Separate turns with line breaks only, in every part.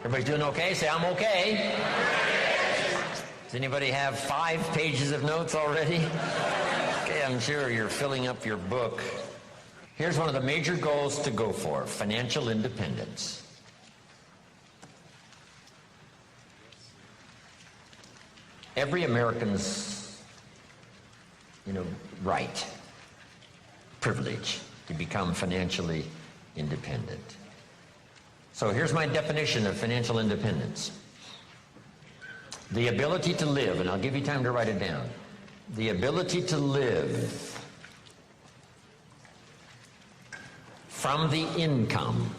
Everybody's doing okay? Say, I'm okay. Does anybody have 5 pages of notes already? Okay, I'm sure you're filling up your book. Here's one of the major goals to go for: financial independence. Every American's, right, privilege to become financially independent. So here's my definition of financial independence. The ability to live, and I'll give you time to write it down. The ability to live from the income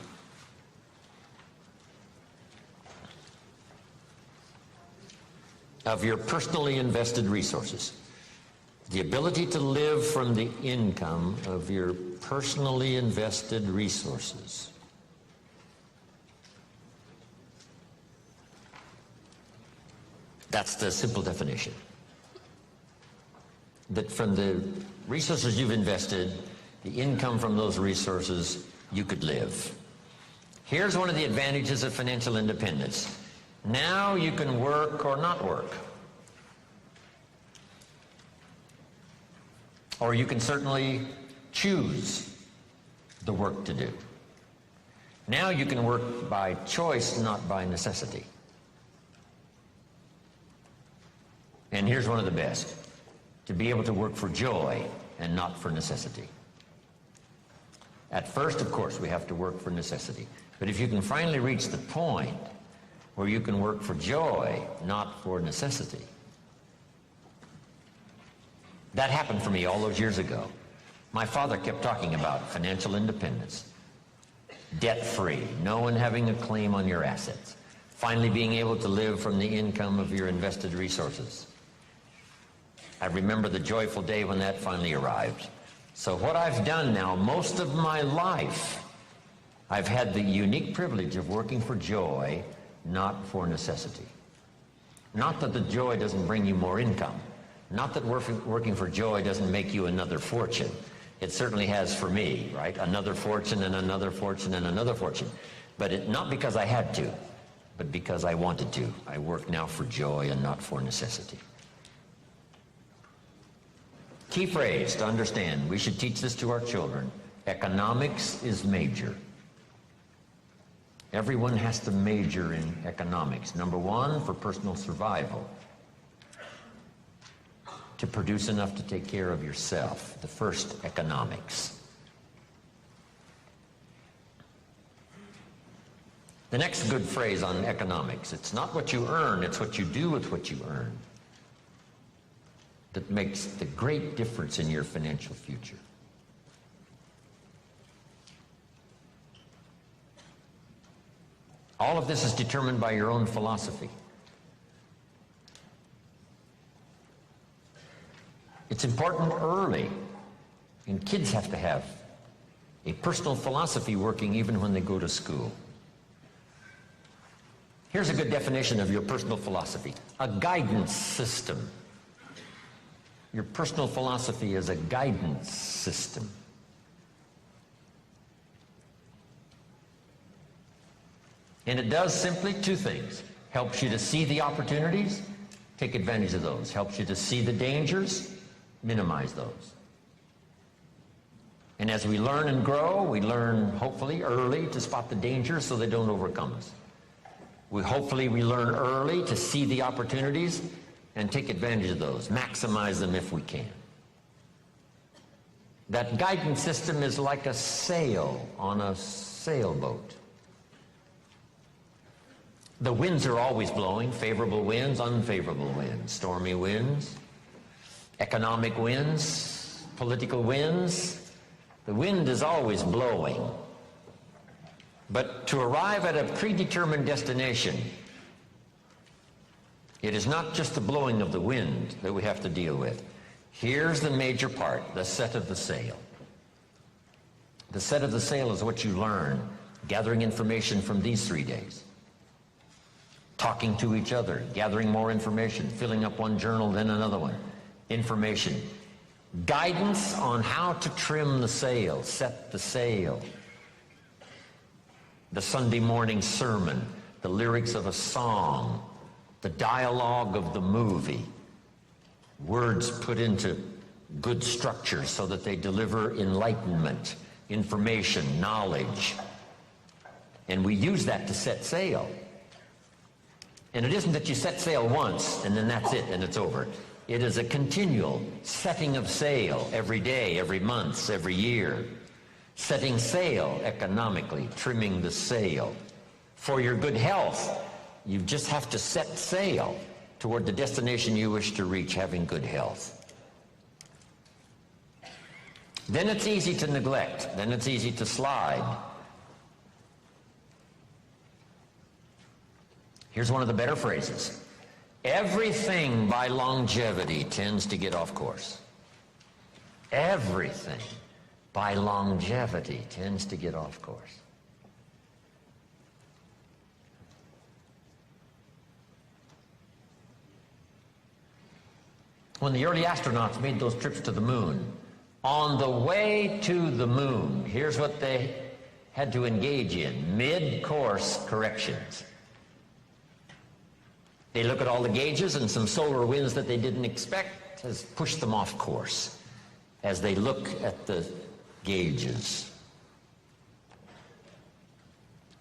of your personally invested resources. The ability to live from the income of your personally invested resources. That's the simple definition. That from the resources you've invested, the income from those resources, you could live. Here's one of the advantages of financial independence. Now you can work or not work. Or you can certainly choose the work to do. Now you can work by choice, not by necessity. And here's one of the best: to be able to work for joy and not for necessity. At first, of course, we have to work for necessity. But if you can finally reach the point where you can work for joy, not for necessity. That happened for me all those years ago. My father kept talking about financial independence, debt-free, no one having a claim on your assets, finally being able to live from the income of your invested resources. I remember the joyful day when that finally arrived. So what I've done now, most of my life, I've had the unique privilege of working for joy, not for necessity. Not that the joy doesn't bring you more income. Not that working for joy doesn't make you another fortune. It certainly has for me, right? Another fortune and another fortune and another fortune. But not because I had to, but because I wanted to. I work now for joy and not for necessity. Key phrase to understand, we should teach this to our children: economics is major. Everyone has to major in economics. Number one, for personal survival. To produce enough to take care of yourself. The first, economics. The next good phrase on economics: it's not what you earn, it's what you do with what you earn that makes the great difference in your financial future. All of this is determined by your own philosophy. It's important early, and kids have to have a personal philosophy working even when they go to school. Here's a good definition of your personal philosophy: a guidance system. Your personal philosophy is a guidance system. And it does simply 2 things. Helps you to see the opportunities, take advantage of those. Helps you to see the dangers, minimize those. And as we learn and grow, we learn, hopefully, early to spot the dangers so they don't overcome us. Hopefully we learn early to see the opportunities and take advantage of those, maximize them if we can. That guidance system is like a sail on a sailboat. The winds are always blowing: favorable winds, unfavorable winds, stormy winds, economic winds, political winds. The wind is always blowing. But to arrive at a predetermined destination, it is not just the blowing of the wind that we have to deal with. Here's the major part: the set of the sail. The set of the sail is what you learn, gathering information from these 3 days. Talking to each other, gathering more information, filling up one journal, then another one. Information. Guidance on how to trim the sail, set the sail. The Sunday morning sermon, the lyrics of a song, the dialogue of the movie, words put into good structure so that they deliver enlightenment, information, knowledge. And we use that to set sail. And it isn't that you set sail once and then that's it and it's over. It is a continual setting of sail every day, every month, every year. Setting sail economically, trimming the sail. For your good health, you just have to set sail toward the destination you wish to reach, having good health. Then it's easy to neglect. Then it's easy to slide. Here's one of the better phrases. Everything by longevity tends to get off course. Everything by longevity tends to get off course. When the early astronauts made those trips to the moon, on the way to the moon, here's what they had to engage in: mid-course corrections. They look at all the gauges, and some solar winds that they didn't expect has pushed them off course as they look at the gauges.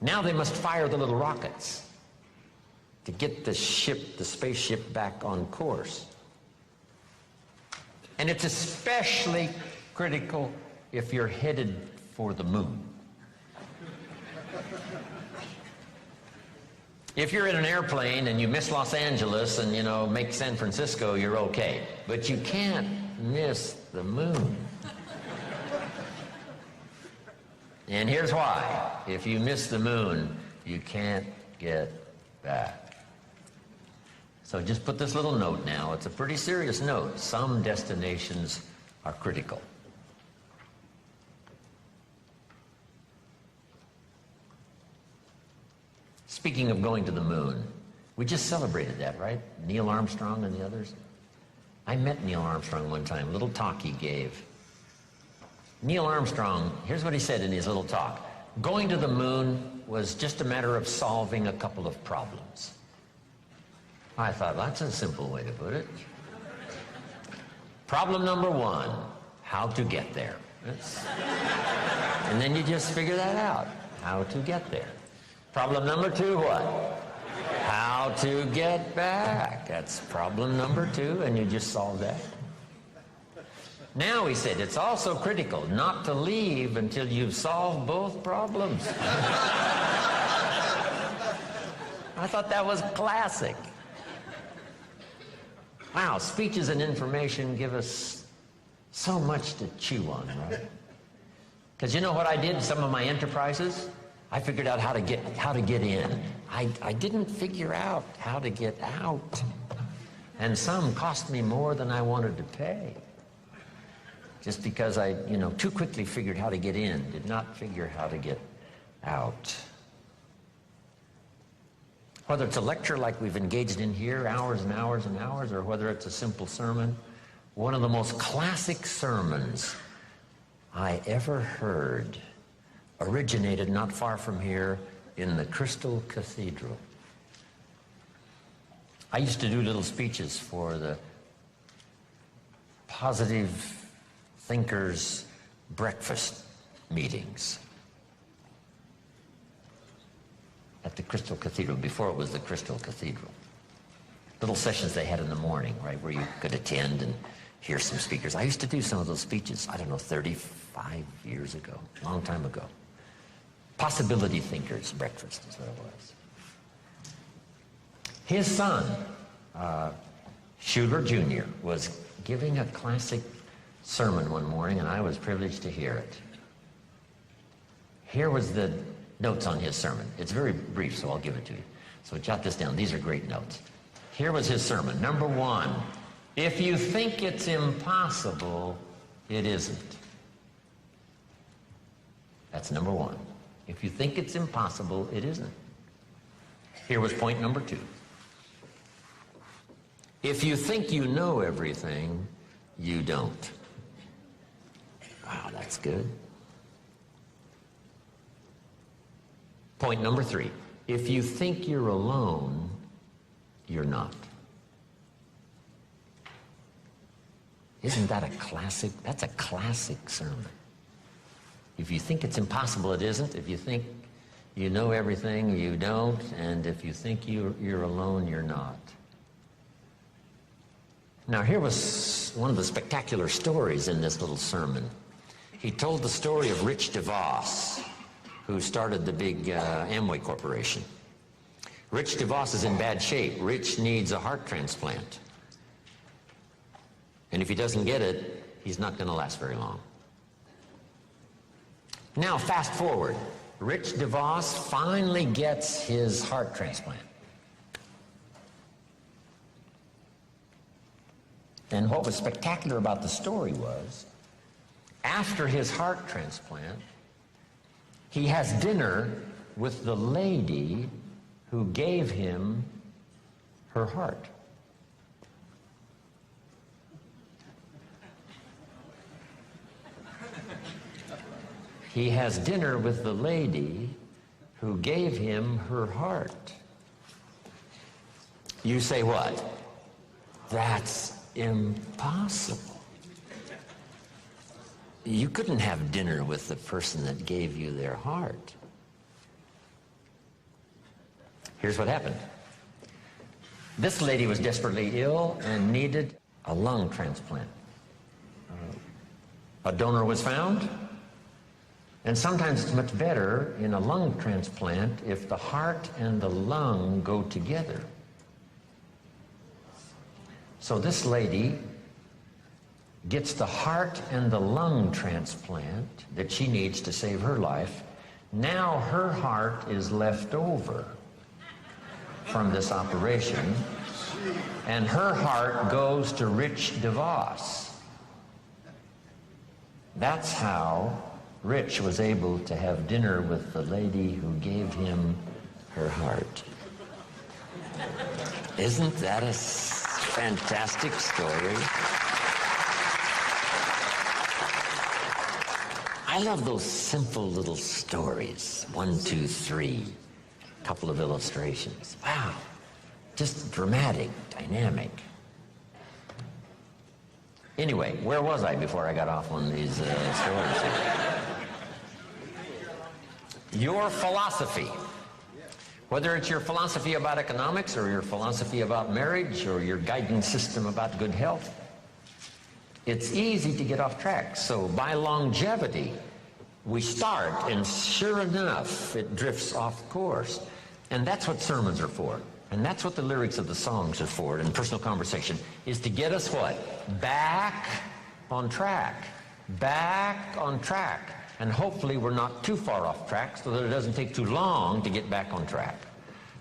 Now they must fire the little rockets to get the spaceship back on course. And it's especially critical if you're headed for the moon. If you're in an airplane and you miss Los Angeles and, make San Francisco, you're okay. But you can't miss the moon. And here's why. If you miss the moon, you can't get back. So just put this little note now. It's a pretty serious note. Some destinations are critical. Speaking of going to the moon, we just celebrated that, right? Neil Armstrong and the others. I met Neil Armstrong one time, a little talk he gave. Neil Armstrong, here's what he said in his little talk. Going to the moon was just a matter of solving a couple of problems. I thought, that's a simple way to put it. Problem number one, how to get there. And then you just figure that out, how to get there. Problem number two, what? How to get back. That's problem number two, and you just solve that. Now, he said, it's also critical not to leave until you've solved both problems. I thought that was classic. Wow, speeches and information give us so much to chew on, right? Because you know what I did in some of my enterprises? I figured out how to get in. I didn't figure out how to get out. And some cost me more than I wanted to pay. Just because I, too quickly figured how to get in, did not figure how to get out. Whether it's a lecture like we've engaged in here, hours and hours and hours, or whether it's a simple sermon, one of the most classic sermons I ever heard originated not far from here in the Crystal Cathedral. I used to do little speeches for the Positive Thinkers breakfast meetings at the Crystal Cathedral, before it was the Crystal Cathedral. Little sessions they had in the morning, right, where you could attend and hear some speakers. I used to do some of those speeches, 35 years ago, a long time ago. Possibility Thinkers breakfast is what it was. His son, Schuler Jr., was giving a classic sermon one morning, and I was privileged to hear it. Here was the notes on his sermon. It's very brief, so I'll give it to you. So jot this down. These are great notes. Here was his sermon. Number one, if you think it's impossible, it isn't. That's number one. If you think it's impossible, it isn't. Here was point number two. If you think you know everything, you don't. Wow, that's good. Point number three. If you think you're alone, you're not. Isn't that a classic? That's a classic sermon. If you think it's impossible, it isn't. If you think you know everything, you don't. And if you think you're alone, you're not. Now, here was one of the spectacular stories in this little sermon. He told the story of Rich DeVos, who started the big Amway Corporation. Rich DeVos is in bad shape. Rich needs a heart transplant. And if he doesn't get it, he's not going to last very long. Now, fast forward. Rich DeVos finally gets his heart transplant. And what was spectacular about the story was, after his heart transplant, he has dinner with the lady who gave him her heart. He has dinner with the lady who gave him her heart. You say what? That's impossible. You couldn't have dinner with the person that gave you their heart. Here's what happened. This lady was desperately ill and needed a lung transplant. A donor was found, and sometimes it's much better in a lung transplant if the heart and the lung go together. So this lady gets the heart and the lung transplant that she needs to save her life. Now her heart is left over from this operation, and her heart goes to Rich DeVos. That's how Rich was able to have dinner with the lady who gave him her heart. Isn't that a fantastic story? I love those simple little stories. 1, 2, 3. A couple of illustrations. Wow. Just dramatic, dynamic. Anyway, where was I before I got off on these stories here? Your philosophy. Whether it's your philosophy about economics or your philosophy about marriage or your guiding system about good health, it's easy to get off track. So by longevity, we start, and sure enough, it drifts off course. And that's what sermons are for. And that's what the lyrics of the songs are for in personal conversation, is to get us what? Back on track. Back on track. And hopefully we're not too far off track so that it doesn't take too long to get back on track.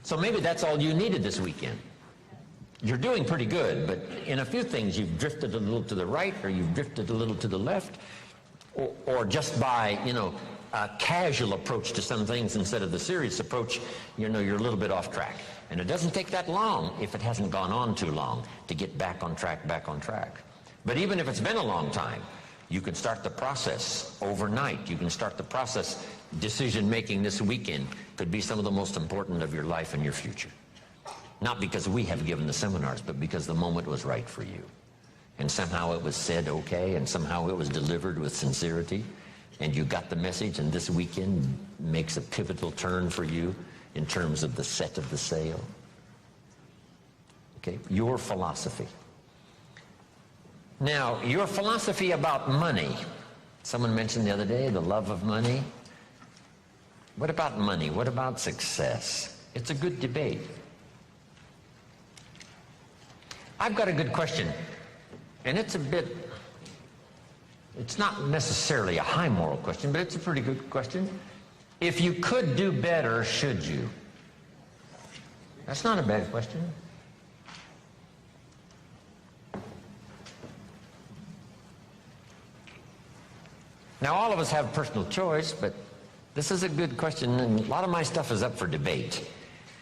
So maybe that's all you needed this weekend. You're doing pretty good, but in a few things you've drifted a little to the right, or you've drifted a little to the left, or just by, a casual approach to some things instead of the serious approach, you're a little bit off track. And it doesn't take that long, if it hasn't gone on too long, to get back on track. But even if it's been a long time, you can start the process overnight. You can start the process. Decision-making this weekend could be some of the most important of your life and your future. Not because we have given the seminars, but because the moment was right for you. And somehow it was said okay, and somehow it was delivered with sincerity, and you got the message, and this weekend makes a pivotal turn for you in terms of the set of the sail. Okay, your philosophy. Now, your philosophy about money. Someone mentioned the other day the love of money. What about money? What about success? It's a good debate. I've got a good question, and it's not necessarily a high moral question, but it's a pretty good question. If you could do better, should you? That's not a bad question. Now, all of us have personal choice, but this is a good question, and a lot of my stuff is up for debate.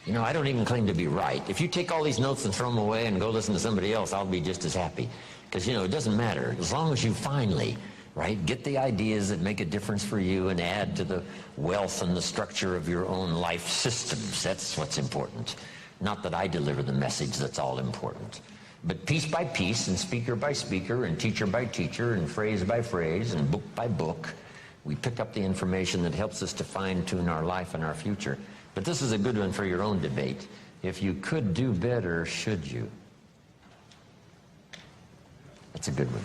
I don't even claim to be right. If you take all these notes and throw them away and go listen to somebody else, I'll be just as happy. Because, it doesn't matter. As long as you finally right? Get the ideas that make a difference for you and add to the wealth and the structure of your own life systems. That's what's important. Not that I deliver the message that's all important. But piece by piece and speaker by speaker and teacher by teacher and phrase by phrase and book by book, we pick up the information that helps us to fine-tune our life and our future. But this is a good one for your own debate. If you could do better, should you? That's a good one.